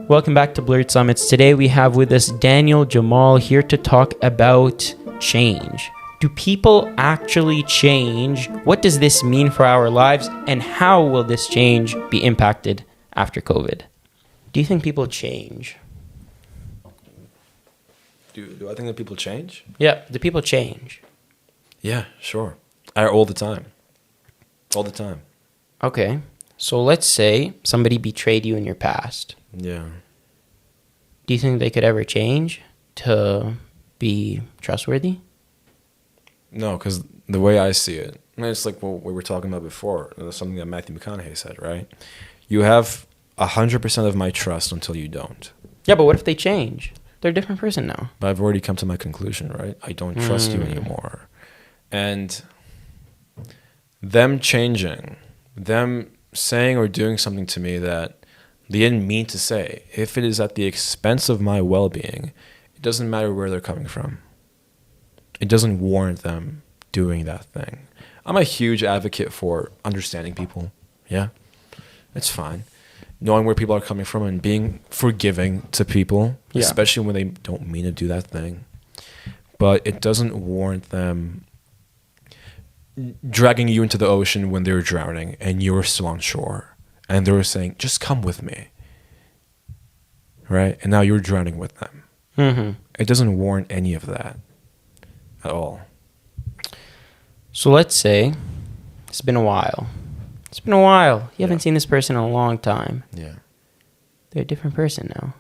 Welcome back to Blurred Summits. Today we have with us Daniel, Jamal here to talk about change. Do people actually change? What does this mean for our lives? And how will this change be impacted after COVID? Do you think people change? Do I think that people change? Yeah, do people change? Yeah, sure. All the time. All the time. Okay, so let's say somebody betrayed you in your past. Yeah. Do you think they could ever change to be trustworthy? No, because the way I see it, and it's like what we were talking about before, something that Matthew McConaughey said, right? You have 100% of my trust until you don't. Yeah, but what if they change? They're a different person now. But I've already come to my conclusion, right? I don't trust you anymore. And them changing, them saying or doing something to me that they didn't mean to say, if it is at the expense of my well-being, it doesn't matter where they're coming from. It doesn't warrant them doing that thing. I'm a huge advocate for understanding people. Yeah, it's fine. Knowing where people are coming from and being forgiving to people, especially when they don't mean to do that thing. But it doesn't warrant them dragging you into the ocean when they're drowning and you're still on shore. And they were saying, just come with me. Right? And now you're drowning with them. Mm-hmm. It doesn't warrant any of that at all. So let's say it's been a while. You haven't seen this person in a long time. Yeah. They're a different person now.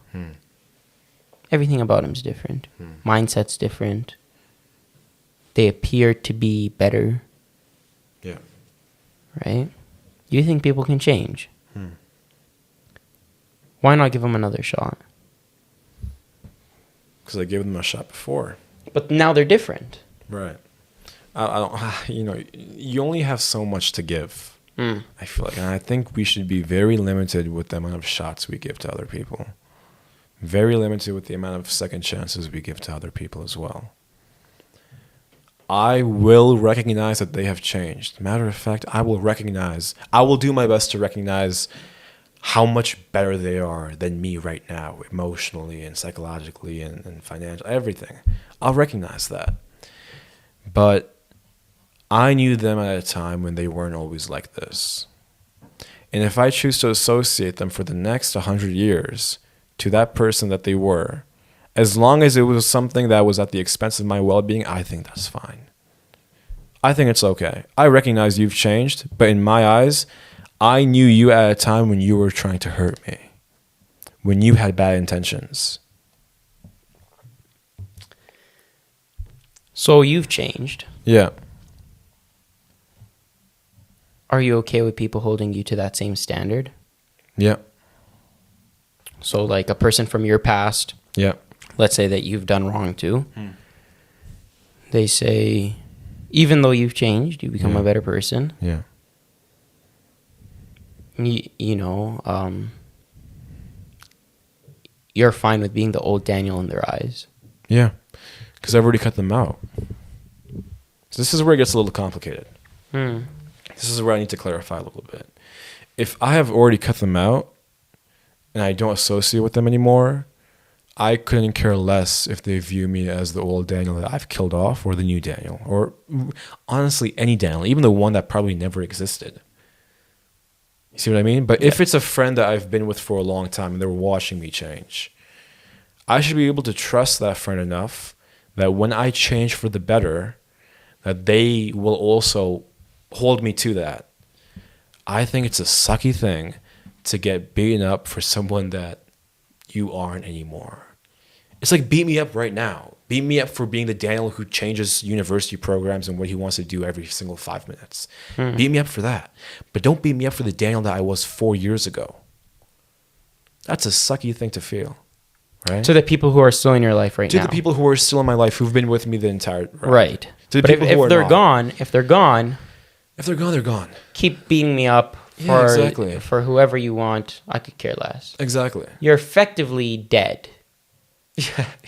Everything about him's different. Mindset's different. They appear to be better. Yeah. Right? Do you think people can change? Why not give them another shot? Because I gave them a shot before. But now they're different. Right. I don't. You only have so much to give. I feel like, and I think we should be very limited with the amount of shots we give to other people. Very limited with the amount of second chances we give to other people as well. I will recognize that they have changed. Matter of fact, I will do my best to recognize how much better they are than me right now, emotionally and psychologically and financially, everything. I'll recognize that. But I knew them at a time when they weren't always like this. And if I choose to associate them for the next 100 years to that person that they were, as long as it was something that was at the expense of my well-being, I think that's fine. I think it's okay. I recognize you've changed, but in my eyes, I knew you at a time when you were trying to hurt me, when you had bad intentions. So you've changed. Yeah. Are you okay with people holding you to that same standard? Yeah. So like a person from your past, Yeah. let's say that you've done wrong to, they say, even though you've changed, you become a better person. Yeah. You're fine with being the old Daniel in their eyes. Yeah. Because I've already cut them out. So this is where it gets a little complicated. This is where I need to clarify a little bit. If I have already cut them out and I don't associate with them anymore, I couldn't care less if they view me as the old Daniel that I've killed off or the new Daniel, or honestly any Daniel, even the one that probably never existed. You see what I mean? But if it's a friend that I've been with for a long time and they're watching me change, I should be able to trust that friend enough that when I change for the better, that they will also hold me to that. I think it's a sucky thing to get beaten up for someone that you aren't anymore. It's like, beat me up right now. Beat me up for being the Daniel who changes university programs and what he wants to do every single 5 minutes. Beat me up for that. But don't beat me up for the Daniel that I was 4 years ago. That's a sucky thing to feel. Right? To the people who are still in your life right now. To the people who are still in my life, who've been with me the entire... Right. To the but people who are they're not. gone, if they're gone... If they're gone, they're gone. Keep beating me up for whoever you want. I could care less. Exactly. You're effectively dead.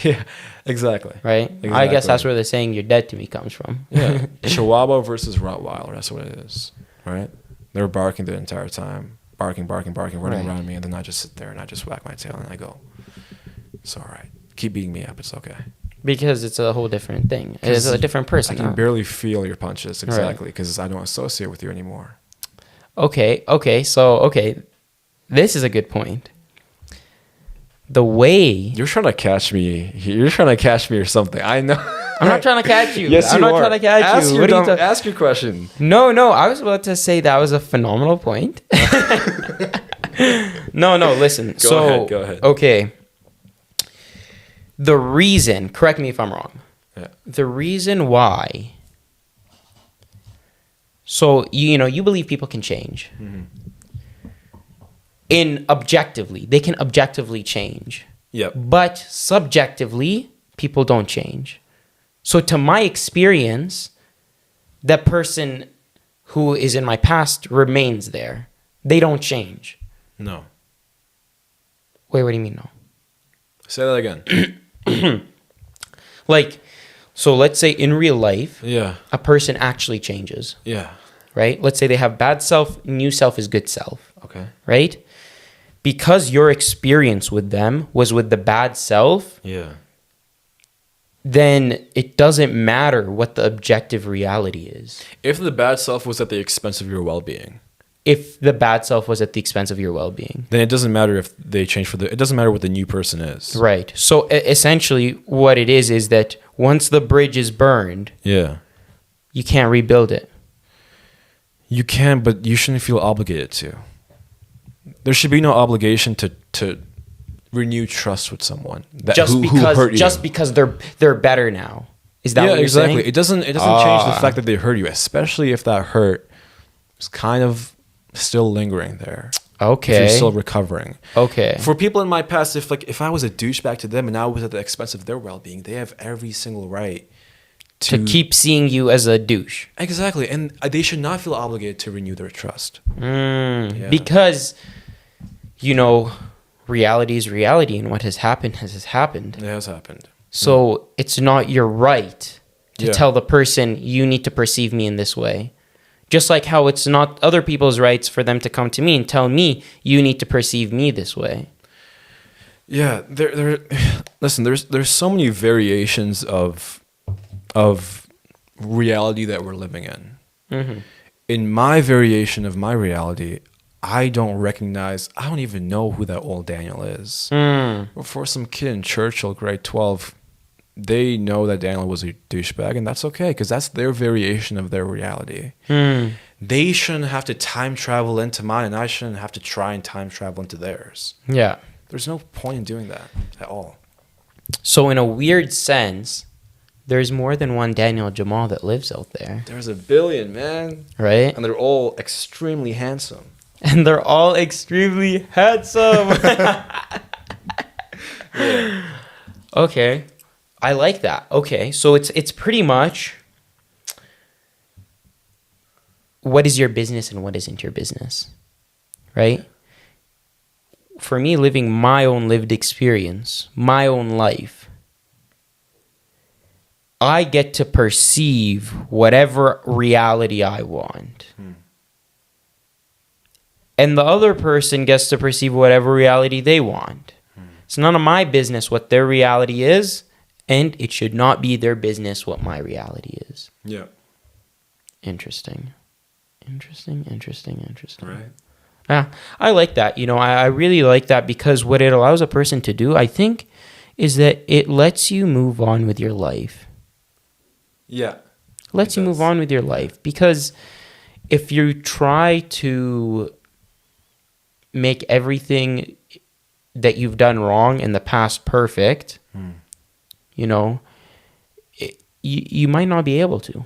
Yeah, exactly. Right? Exactly. I guess that's where the saying "you're dead to me" comes from. Chihuahua versus Rottweiler. That's what it is. Right? They were barking the entire time. barking, running around me, and then I just sit there and I just whack my tail and I go, it's all right. Keep beating me up. It's okay. Because it's a whole different thing. It's a different person. I can barely feel your punches, exactly, because I don't associate with you anymore. Okay. This is a good point. The way... You're trying to catch me. You're trying to catch me or something. I know. I'm not trying to catch you. Yes, I'm you not are. trying to catch you. Ask your question. No. I was about to say that was a phenomenal point. No. Listen. Go ahead. Okay. The reason, correct me if I'm wrong. Yeah. The reason why. So, you believe people can change. Mm-hmm. They can objectively change. Yep. But subjectively, people don't change. So to my experience, that person who is in my past remains there. They don't change. No. Wait, what do you mean no? Say that again. So let's say in real life, Yeah. a person actually changes, Yeah. right? Let's say they have bad self, new self is good self, Okay. right? Because your experience with them was with the bad self, Yeah. then it doesn't matter what the objective reality is. If the bad self was at the expense of your well-being, If the bad self was at the expense of your well-being. then it doesn't matter if they change it doesn't matter what the new person is. Right. So essentially what it is that once the bridge is burned, Yeah. you can't rebuild it. You can, but you shouldn't feel obligated to. There should be no obligation to renew trust with someone who hurt you. Just because they're better now. Is that what you're exactly. saying? It doesn't change the fact that they hurt you, especially if that hurt is kind of still lingering there. Okay. If you're still recovering. Okay. For people in my past, if I was a douchebag to them and I was at the expense of their well-being, they have every single right to keep seeing you as a douche. Exactly. And they should not feel obligated to renew their trust. Yeah. Because, reality is reality, and what has happened has happened. It has happened. So it's not your right to Yeah. tell the person, you need to perceive me in this way. Just like how it's not other people's rights for them to come to me and tell me, you need to perceive me this way. Yeah. Listen, there's so many variations of reality that we're living in. Mm-hmm. In my variation of my reality, I don't even know who that old Daniel is. For some kid in Churchill, grade 12, they know that Daniel was a douchebag, and that's okay, because that's their variation of their reality. They shouldn't have to time travel into mine, and I shouldn't have to try and time travel into theirs. Yeah. There's no point in doing that at all. So in a weird sense, there's more than one Daniel Jamal that lives out there. There's a billion, man. Right? And they're all extremely handsome. And they're all extremely handsome. Yeah. Okay. I like that. Okay. So it's pretty much what is your business and what isn't your business. Right? For me, living my own lived experience, my own life, I get to perceive whatever reality I want. And the other person gets to perceive whatever reality they want. It's none of my business what their reality is, and it should not be their business what my reality is. Yeah. Interesting. Right. Yeah, I like that. I really like that, because what it allows a person to do, I think, is that it lets you move on with your life. Yeah. Lets you move on with your life. Because if you try to make everything that you've done wrong in the past perfect, you might not be able to.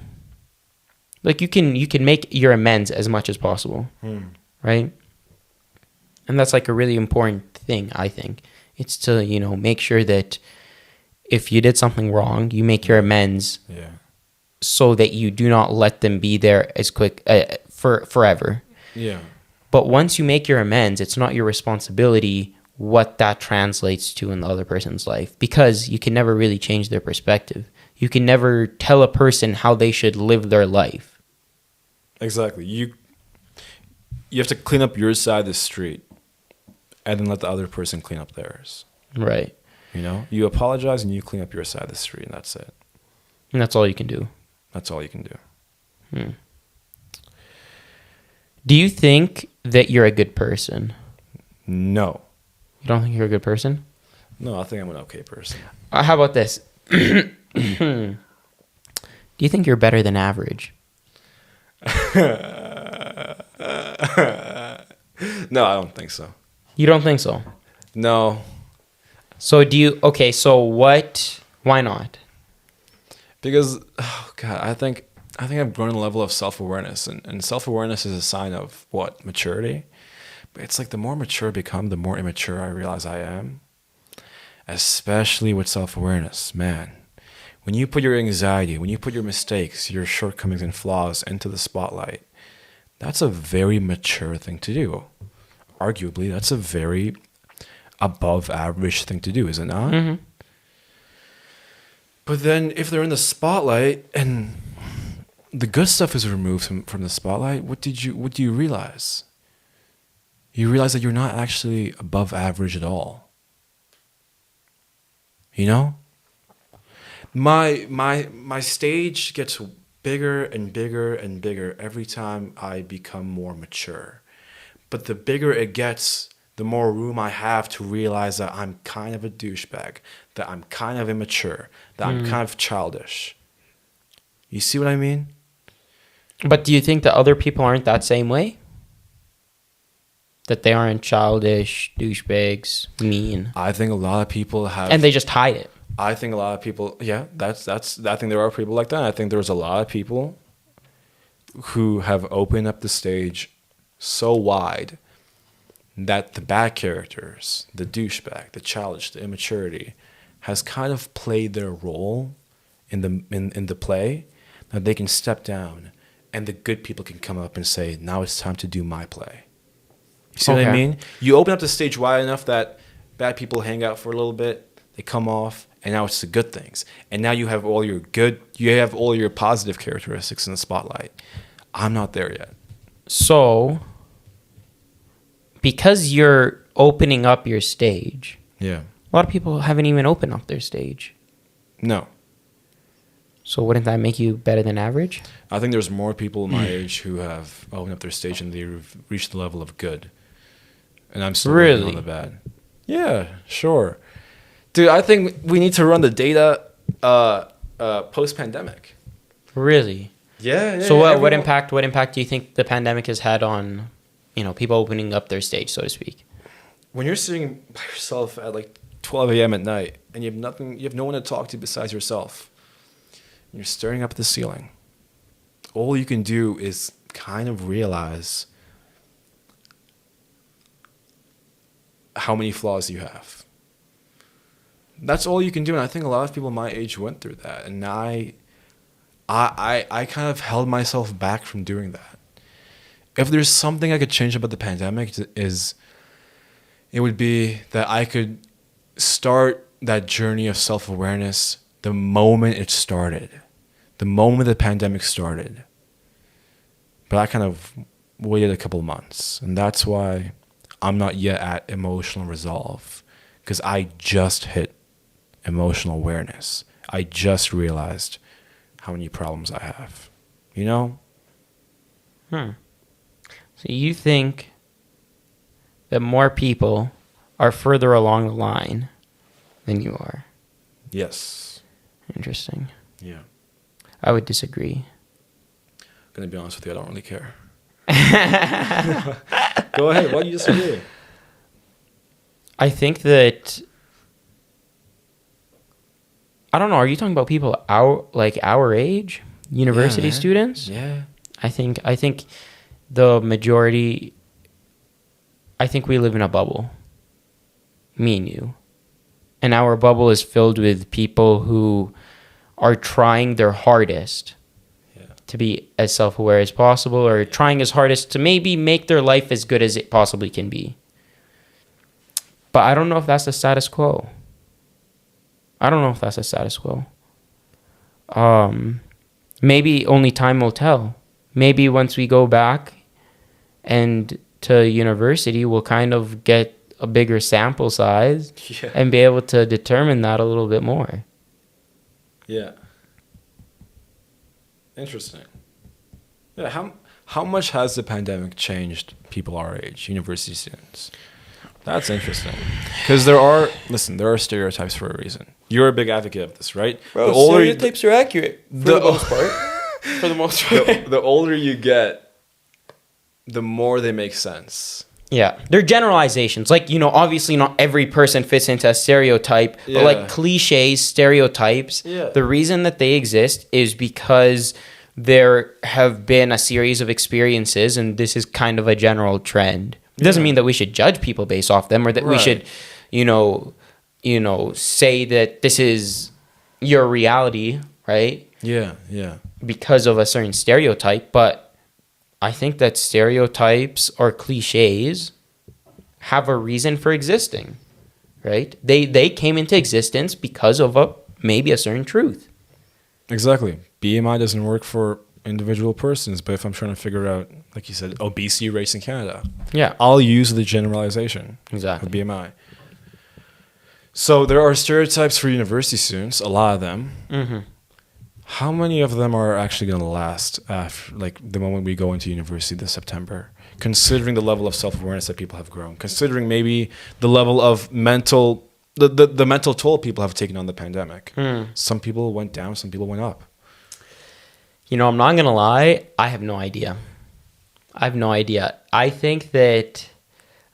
Like you can make your amends as much as possible, right? And that's like a really important thing, I think. It's to make sure that if you did something wrong, you make your amends, so that you do not let them be there as quick for forever. Yeah. But once you make your amends, it's not your responsibility what that translates to in the other person's life, because you can never really change their perspective. You can never tell a person how they should live their life. Exactly. you have to clean up your side of the street and then let the other person clean up theirs. Right. You know, you apologize and you clean up your side of the street, and that's it. And that's all you can do. That's all you can do. Do you think that you're a good person? No. You don't think you're a good person? No, I think I'm an okay person. How about this? Do you think you're better than average? No, I don't think so. You don't think so? No. So do you... Okay, so what... Why not? Because, oh God, I think I've grown a level of self-awareness. And self-awareness is a sign of what? Maturity? But it's like the more mature I become, the more immature I realize I am. Especially with self-awareness, man. When you put your anxiety, when you put your mistakes, your shortcomings and flaws into the spotlight, that's a very mature thing to do. Arguably, that's a very above average thing to do, is it not? Mm-hmm. But then if they're in the spotlight and the good stuff is removed from the spotlight, what do you realize? You realize that you're not actually above average at all. You know? My stage gets bigger and bigger and bigger every time I become more mature. But the bigger it gets, the more room I have to realize that I'm kind of a douchebag, that I'm kind of immature, that I'm kind of childish. You see what I mean? But do you think that other people aren't that same way? That they aren't childish, douchebags, mean? I think a lot of people have... And they just hide it. I think a lot of people... Yeah, that's. I think there are people like that. I think there's a lot of people who have opened up the stage so wide that the bad characters, the douchebag, the childish, the immaturity, has kind of played their role in the play, that they can step down and the good people can come up and say, now it's time to do my play. You see what I mean? You open up the stage wide enough that bad people hang out for a little bit, they come off, and now it's the good things. And now you have all your positive characteristics in the spotlight. I'm not there yet. So, because you're opening up your stage, yeah, a lot of people haven't even opened up their stage. No. So wouldn't that make you better than average? I think there's more people my age who have opened up their stage and they've reached the level of good. And I'm still working on the bad. Yeah, sure. Dude, I think we need to run the data post-pandemic. Really? Yeah. So what impact do you think the pandemic has had on, people opening up their stage, so to speak? When you're sitting by yourself at like 12 a.m. at night and you have no one to talk to besides yourself, and you're staring up at the ceiling, all you can do is kind of realize how many flaws you have. That's all you can do, and I think a lot of people my age went through that, and I kind of held myself back from doing that. If there's something I could change about the pandemic, it would be that I could start that journey of self-awareness the moment it started, the moment the pandemic started. But I kind of waited a couple months, and that's why I'm not yet at emotional resolve, because I just hit emotional awareness. I just realized how many problems I have. You know? So you think that more people are further along the line than you are? Yes. Interesting. Yeah. I would disagree. I'm going to be honest with you, I don't really care. Go ahead. Why do you disagree? I think that... I don't know. Are you talking about people our age? University students? Yeah. I think the majority... I think we live in a bubble. Me and you. And our bubble is filled with people who are trying their hardest to be as self-aware as possible, or trying as hardest to maybe make their life as good as it possibly can be. But I don't know if that's the status quo. Maybe only time will tell. Maybe once we go back and to university will kind of get a bigger sample size and be able to determine that a little bit more. Yeah. Interesting. Yeah, how much has the pandemic changed people our age, university students? That's interesting. Because there are stereotypes for a reason. You're a big advocate of this, right? Bro, stereotypes are accurate for the most part. For the most part. The older you get, the more they make sense. Yeah. They're generalizations. Like, obviously not every person fits into a stereotype, but like cliches, stereotypes, the reason that they exist is because there have been a series of experiences, and this is kind of a general trend. It doesn't mean that we should judge people based off them, or that we should, say that this is your reality, right? Yeah. Because of a certain stereotype. But I think that stereotypes or cliches have a reason for existing, right? They came into existence because of maybe a certain truth. Exactly. BMI doesn't work for individual persons, but if I'm trying to figure out, like you said, obesity rates in Canada, I'll use the generalization of BMI. So there are stereotypes for university students, a lot of them. Mm-hmm. How many of them are actually going to last after, like, the moment we go into university this September? Considering the level of self-awareness that people have grown, considering maybe the level of mental, the mental toll people have taken on the pandemic. Some people went down, some people went up. I'm not going to lie. I have no idea. I think that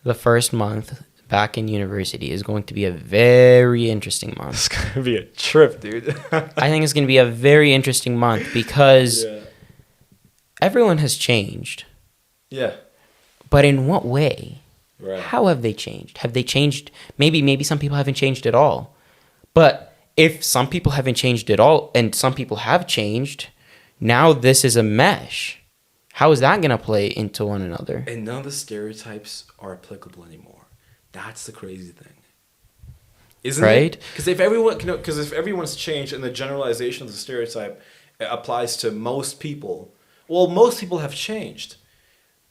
the first month back in university is going to be a very interesting month. It's going to be a trip, dude. I think it's going to be a very interesting month because everyone has changed. Yeah. But in what way? Right. How have they changed? Have they changed? Maybe some people haven't changed at all. But if some people haven't changed at all and some people have changed, now this is a mesh. How is that going to play into one another? And none of the stereotypes are applicable anymore. That's the crazy thing. Isn't it? Because if everyone's changed and the generalization of the stereotype applies to most people, well, most people have changed.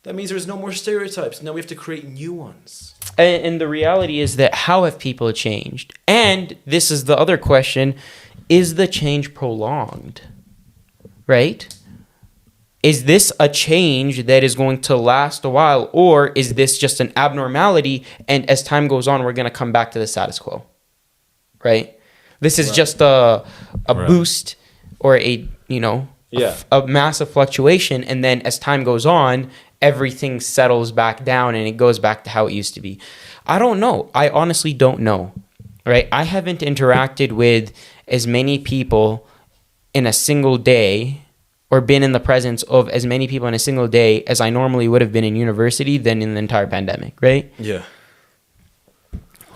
That means there's no more stereotypes. Now we have to create new ones. And the reality is that how have people changed? And this is the other question, is the change prolonged? Right? Is this a change that is going to last a while, or is this just an abnormality, and as time goes on, we're going to come back to the status quo? Right? This is just a boost or a massive fluctuation, and then as time goes on, everything settles back down and it goes back to how it used to be. I don't know. I honestly don't know. Right? I haven't interacted with as many people in a single day or been in the presence of as many people in a single day as I normally would have been in university than in the entire pandemic, right? Yeah.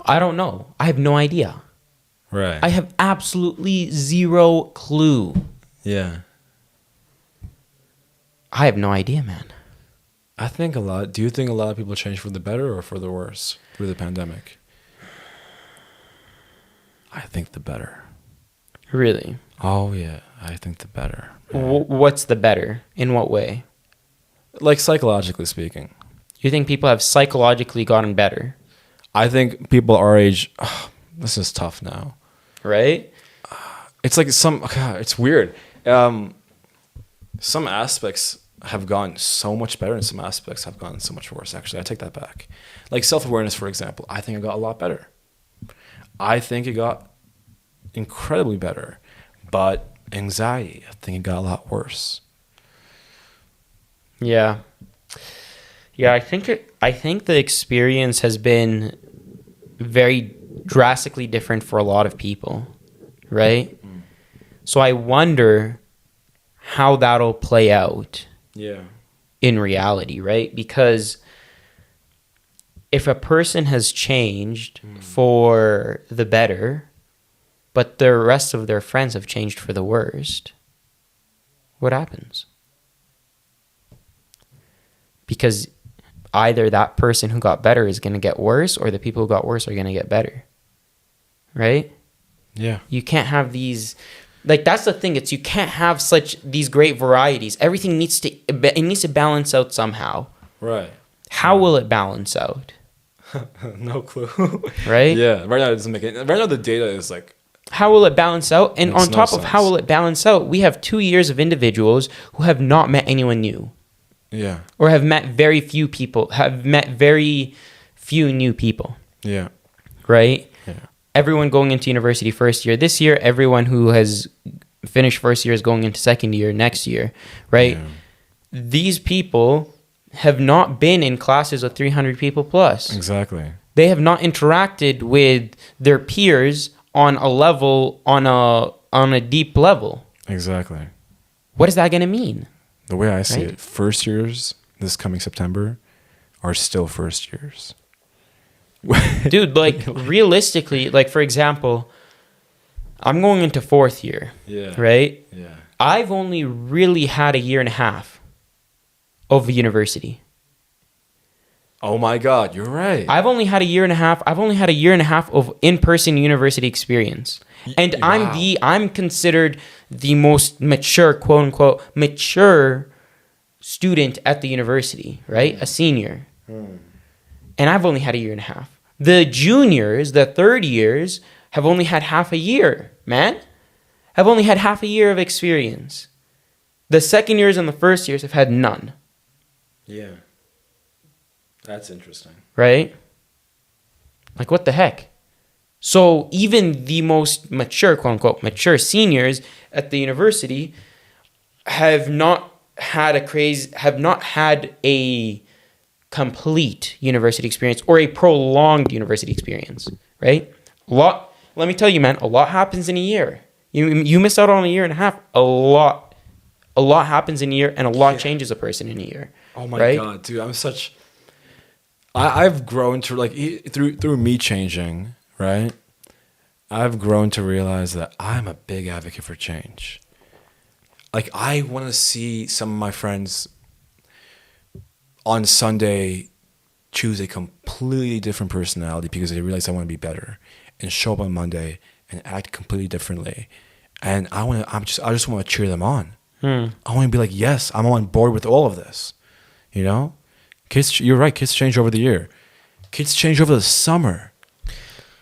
I don't know. I have no idea. Right. I have absolutely zero clue. Yeah. I have no idea, man. Do you think a lot of people change for the better or for the worse through the pandemic? I think the better. Really? Oh, yeah. I think the better. What's the better? In what way? Like psychologically speaking. You think people have psychologically gotten better? I think people our age, this is tough now. Right? It's like it's weird. Some aspects have gone so much better and some aspects have gone so much worse. Actually, I take that back. Like self-awareness, for example, I think it got a lot better. I think it got incredibly better. But anxiety, I think it got a lot worse. Yeah. Yeah, I think the experience has been very drastically different for a lot of people, right? So I wonder how that'll play out. Yeah. In reality, right? Because if a person has changed for the better, but the rest of their friends have changed for the worst, what happens? Because either that person who got better is going to get worse, or the people who got worse are going to get better. Right? Yeah. You can't have these... Like, that's the thing. You can't have these great varieties. Everything needs to balance out somehow. Right. How will it balance out? No clue. Right? Yeah. Right now it doesn't make it. Right now the data is like. How will it balance out? And Makes on top no of how sense. will it balance out, we have 2 years of individuals who have not met anyone new. Yeah. Or have met very few people, have met very few new people. Yeah. Right? Yeah. Everyone going into university first year this year, everyone who has finished first year is going into second year next year, right? Yeah. These people have not been in classes of 300 people plus. Exactly. They have not interacted with their peers on a level, on a deep level. Exactly. What is that going to mean? The way I see Right? it, first years this coming September are still first years. Dude, like realistically, like for example, I'm going into fourth year, Yeah. right? Yeah. I've only really had a year and a half of university. Oh my God, you're right. I've only had a year and a half. I've only had a year and a half of in-person university experience. And Wow. I'm considered the most mature, quote unquote, mature student at the university, right? A senior. And I've only had a year and a half. The juniors, the third years, have only had half a year, man. Have only had half a year of experience. The second years and the first years have had none, Yeah. That's interesting. right? Like, what the heck? So even the most mature, quote unquote, mature seniors at the university have not had a complete university experience or a prolonged university experience, right? Let me tell you, man, a lot happens in a year. You miss out on a year and a half. A lot happens in a year, and a lot changes a person in a year. Oh my right? God, dude, I've grown to like through me changing, right? I've grown to realize that I'm a big advocate for change. Like I want to see some of my friends on Sunday choose a completely different personality because they realize I want to be better, and show up on Monday and act completely differently. And I just want to cheer them on. I want to be like, yes, I'm on board with all of this. You know, kids, you're right. Kids change over the year. Kids change over the summer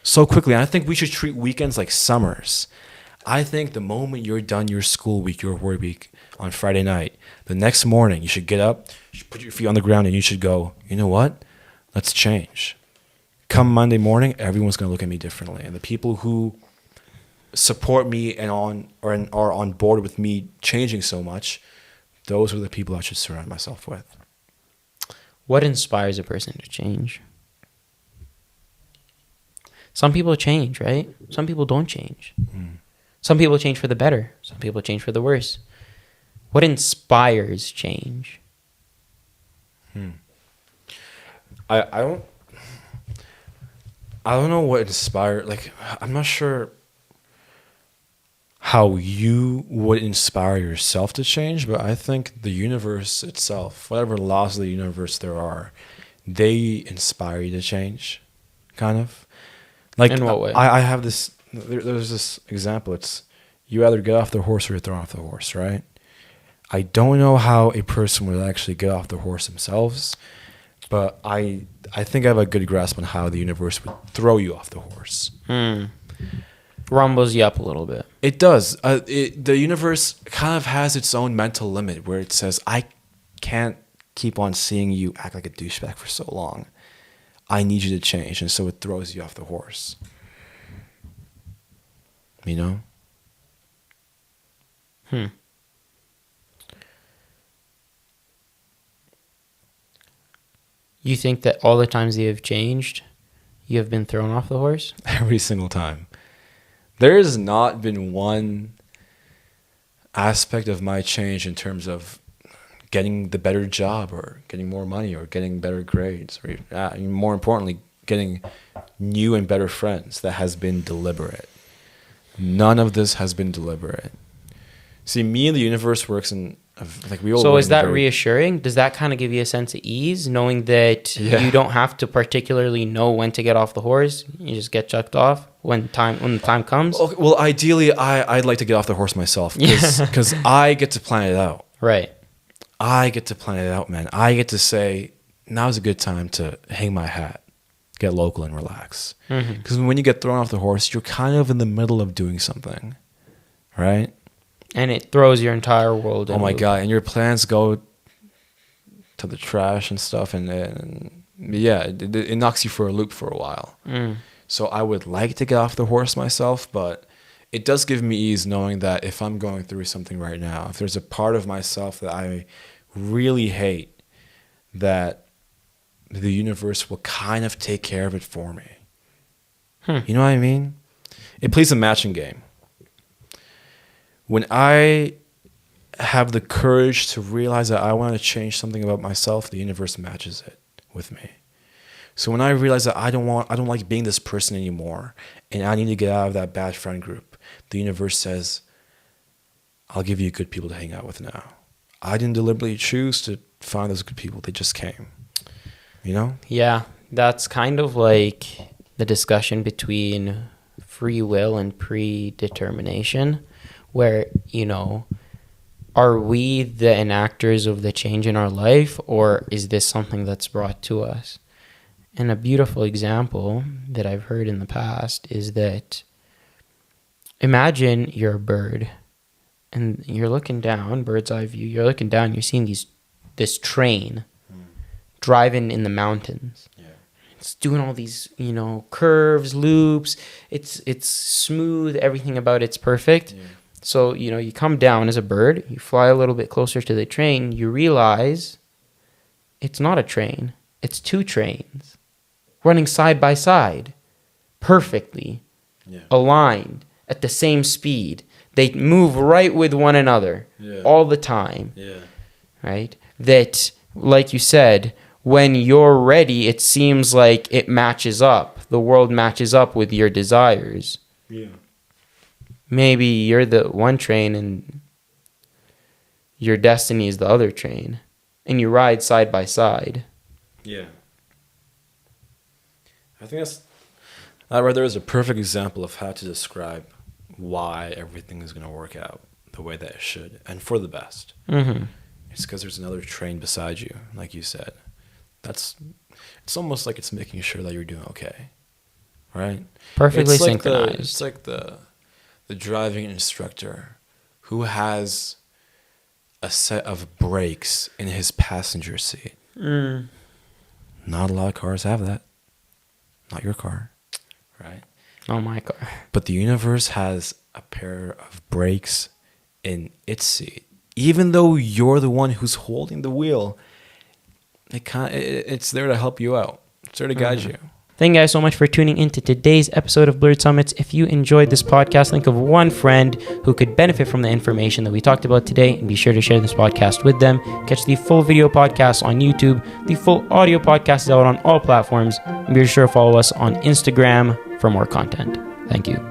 so quickly. And I think we should treat weekends like summers. I think the moment you're done your school week, your work week on Friday night, the next morning you should get up, you should put your feet on the ground, and you should go, you know what? Let's change. Come Monday morning, everyone's going to look at me differently. And the people who support me and are on board with me changing so much, those are the people I should surround myself with. What inspires a person to change? Some people change, right? Some people don't change. Some people change for the better. Some people change for the worse. What inspires change? I don't know what inspired. Like, I'm not sure how you would inspire yourself to change, but I think the universe itself, whatever laws of the universe there are, they inspire you to change, kind of. Like, In what way? I have this. There's this example. It's you either get off the horse or you're thrown off the horse, right? I don't know how a person would actually get off the horse themselves, but I think I have a good grasp on how the universe would throw you off the horse. Rumbles you up a little bit. It does. The universe kind of has its own mental limit where it says, I can't keep on seeing you act like a douchebag for so long. I need you to change. And so it throws you off the horse. You know? You think that all the times you have changed, you have been thrown off the horse? Every single time. There has not been one aspect of my change in terms of getting the better job or getting more money or getting better grades or more importantly, getting new and better friends that has been deliberate. None of this has been deliberate. See, me and the universe works in like we all. So work is in that very- reassuring? Does that kind of give you a sense of ease, knowing that Yeah. you don't have to particularly know when to get off the horse? You just get chucked off when the time comes? Okay, well, ideally, I'd like to get off the horse myself because I get to plan it out. Right. I get to plan it out, man. I get to say, now's a good time to hang my hat, get local and relax. Mm-hmm. Because when you get thrown off the horse, you're kind of in the middle of doing something, right? And it throws your entire world. Oh my God. And your plans go to the trash and stuff. And yeah, it knocks you for a loop for a while. So I would like to get off the horse myself, but it does give me ease knowing that if I'm going through something right now, if there's a part of myself that I really hate, that the universe will kind of take care of it for me. You know what I mean? It plays a matching game. When I have the courage to realize that I want to change something about myself, the universe matches it with me. So when I realize that I don't like being this person anymore, and I need to get out of that bad friend group, the universe says, I'll give you good people to hang out with now. I didn't deliberately choose to find those good people. They just came. You know? Yeah, that's kind of like the discussion between free will and predetermination, where, you know, are we the enactors of the change in our life, or is this something that's brought to us? And a beautiful example that I've heard in the past is that imagine you're a bird and you're looking down, bird's eye view, you're looking down, you're seeing this train driving in the mountains. Yeah. It's doing all these, you know, curves, loops. It's smooth, everything about it's perfect. Yeah. So, you know, you come down as a bird, you fly a little bit closer to the train, you realize it's not a train, it's two trains running side by side, perfectly aligned at the same speed. They move right with one another all the time, right? That, like you said, when you're ready, it seems like it matches up. The world matches up with your desires. Yeah. Maybe you're the one train and your destiny is the other train, and you ride side by side. Yeah. I think that right there is a perfect example of how to describe why everything is going to work out the way that it should, and for the best. Mm-hmm. It's because there's another train beside you, like you said. It's almost like it's making sure that you're doing okay, right? Perfectly synchronized. It's like the driving instructor who has a set of brakes in his passenger seat. Not a lot of cars have that. Not your car, right? Not my car. But the universe has a pair of brakes in its seat. Even though you're the one who's holding the wheel, it's there to help you out. It's there to guide you. Thank you guys so much for tuning into today's episode of Blurred Summits. If you enjoyed this podcast, think of one friend who could benefit from the information that we talked about today, and be sure to share this podcast with them. Catch the full video podcast on YouTube. The full audio podcast is out on all platforms. And be sure to follow us on Instagram for more content. Thank you.